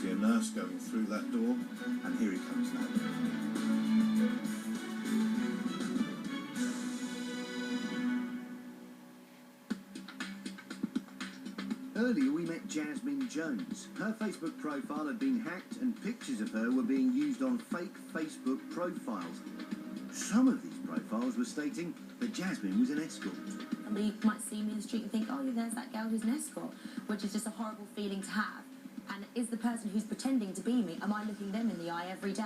see a nurse going through that door, and here he comes now. Earlier we met Jasmine Jones. Her Facebook profile had been hacked and pictures of her were being used on fake Facebook profiles. Some of these profiles were stating that Jasmine was an escort. And you might see me in the street and think, oh, there's that girl who's an escort, which is just a horrible feeling to have. And is the person who's pretending to be me, am I looking them in the eye every day?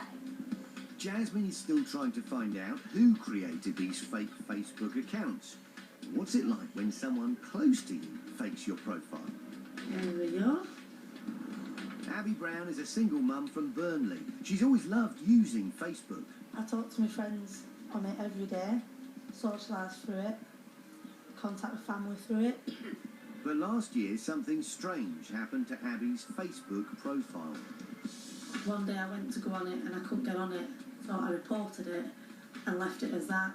Jasmine is still trying to find out who created these fake Facebook accounts. What's it like when someone close to you fakes your profile? There we go. Abby Brown is a single mum from Burnley. She's always loved using Facebook. I talk to my friends on it every day, socialise through it, contact with family through it. But last year, something strange happened to Abby's Facebook profile. One day I went to go on it and I couldn't get on it, so I reported it and left it as that.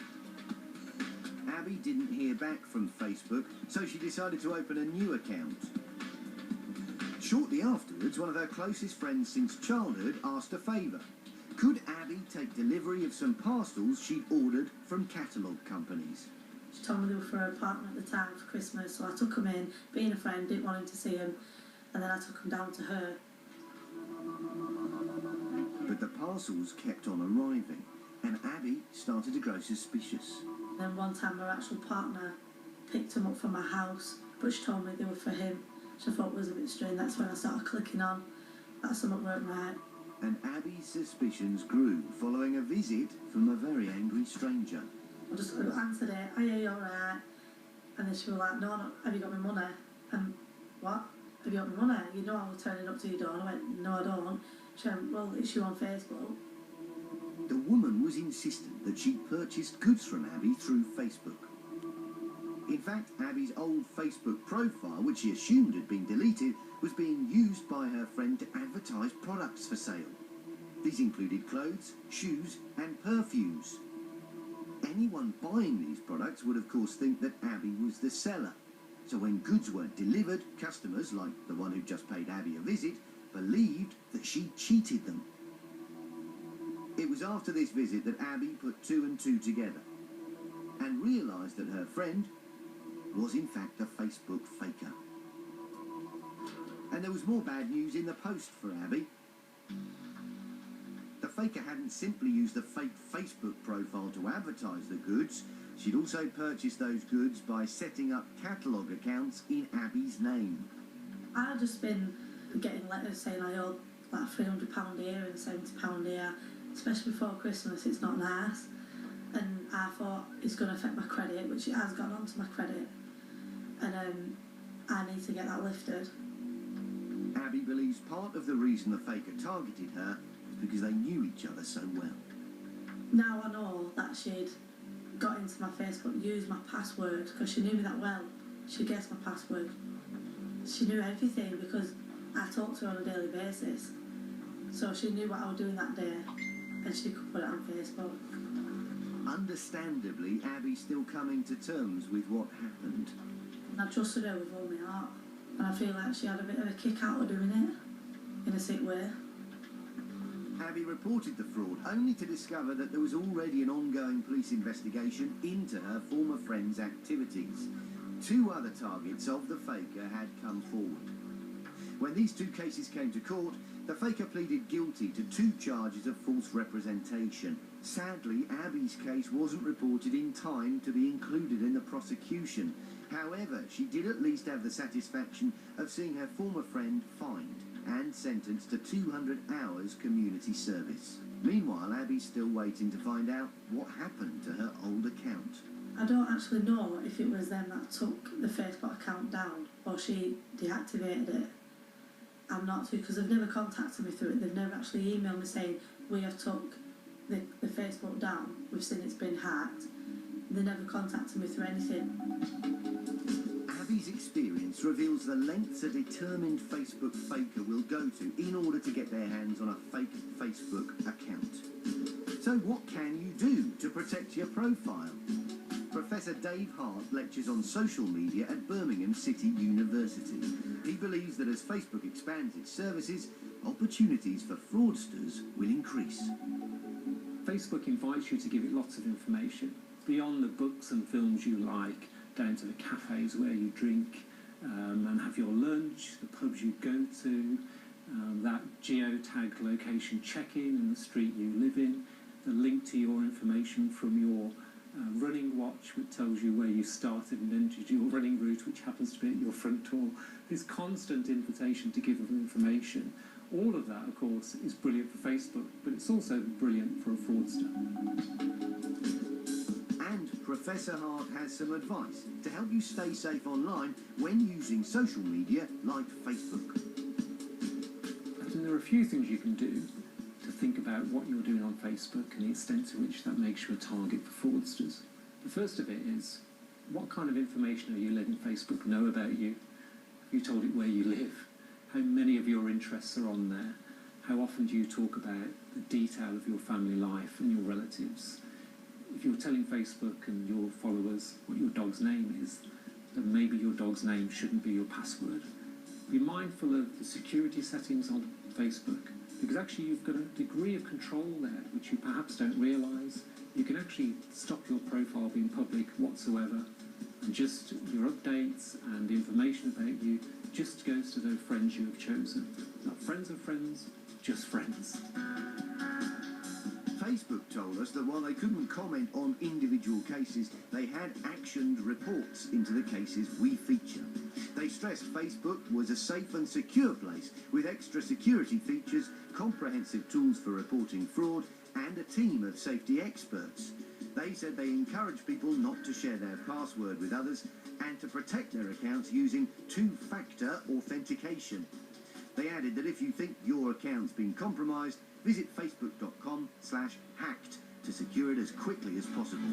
Abby didn't hear back from Facebook, so she decided to open a new account. Shortly afterwards, one of her closest friends since childhood asked a favour. Could Abby take delivery of some parcels she'd ordered from catalogue companies? She told me they were for her partner at the time for Christmas, so I took them in, being a friend, didn't want him to see them, and then I took them down to her. But the parcels kept on arriving, and Abby started to grow suspicious. Then one time her actual partner picked them up from my house, but she told me they were for him, which I thought was a bit strange. That's when I started clicking on. That's something weren't right. And Abby's suspicions grew following a visit from a very angry stranger. I just answered it, "Are you alright?" And then she was like, no, have you got my money? And what? Have you got my money? You know I was turning up to your door. And I went, no, I don't. She went, well, it's you on Facebook. The woman was insistent that she'd purchased goods from Abby through Facebook. In fact, Abby's old Facebook profile, which she assumed had been deleted, was being used by her friend to advertise products for sale. These included clothes, shoes and perfumes. Anyone buying these products would of course think that Abby was the seller. So when goods weren't delivered, customers, like the one who just paid Abby a visit, believed that she'd cheated them. It was after this visit that Abby put two and two together and realised that her friend was in fact a Facebook faker. And there was more bad news in the post for Abby. The faker hadn't simply used the fake Facebook profile to advertise the goods, she'd also purchased those goods by setting up catalogue accounts in Abby's name. I've just been getting letters saying I owe like £300 here and £70 here, especially before Christmas. It's not nice. And I thought it's going to affect my credit, which it has gone onto my credit. And I need to get that lifted. Abby believes part of the reason the faker targeted her was because they knew each other so well. Now I know that she'd got into my Facebook, used my password, because she knew me that well. She guessed my password. She knew everything because I talked to her on a daily basis. So she knew what I was doing that day and she could put it on Facebook. Understandably, Abby's still coming to terms with what happened. I trusted her with all my heart, and I feel like she had a bit of a kick out of doing it, in a sick way. Abby reported the fraud, only to discover that there was already an ongoing police investigation into her former friend's activities. Two other targets of the faker had come forward. When these two cases came to court, the faker pleaded guilty to 2 charges of false representation. Sadly, Abby's case wasn't reported in time to be included in the prosecution. However, she did at least have the satisfaction of seeing her former friend fined and sentenced to 200 hours community service. Meanwhile, Abby's still waiting to find out what happened to her old account. I don't actually know if it was them that took the Facebook account down or she deactivated it. I'm not too, because they've never contacted me through it. They've never actually emailed me saying, we have took the Facebook down, we've seen it's been hacked. They never contacted me through anything. Abby's experience reveals the lengths a determined Facebook faker will go to in order to get their hands on a fake Facebook account. So what can you do to protect your profile? Professor Dave Hart lectures on social media at Birmingham City University. He believes that as Facebook expands its services, opportunities for fraudsters will increase. Facebook invites you to give it lots of information, beyond the books and films you like, down to the cafes where you drink and have your lunch, the pubs you go to, that geotag location check-in in the street you live in, the link to your information from your running watch, which tells you where you started and entered your running route, which happens to be at your front door. This constant invitation to give them information. All of that, of course, is brilliant for Facebook, but it's also brilliant for a fraudster. And Professor Hart has some advice to help you stay safe online when using social media like Facebook. I think there are a few things you can do to think about what you're doing on Facebook and the extent to which that makes you a target for fraudsters. The first of it is, what kind of information are you letting Facebook know about you? Have you told it where you live? How many of your interests are on there? How often do you talk about the detail of your family life and your relatives? If you're telling Facebook and your followers what your dog's name is, then maybe your dog's name shouldn't be your password. Be mindful of the security settings on Facebook, because actually you've got a degree of control there which you perhaps don't realise. You can actually stop your profile being public whatsoever, and just your updates and information about you just goes to those friends you have chosen. Not friends of friends, just friends. Facebook told us that while they couldn't comment on individual cases, they had actioned reports into the cases we feature. They stressed Facebook was a safe and secure place with extra security features, comprehensive tools for reporting fraud, and a team of safety experts. They said they encourage people not to share their password with others and to protect their accounts using two-factor authentication. They added that if you think your account's been compromised, visit facebook.com/hacked to secure it as quickly as possible.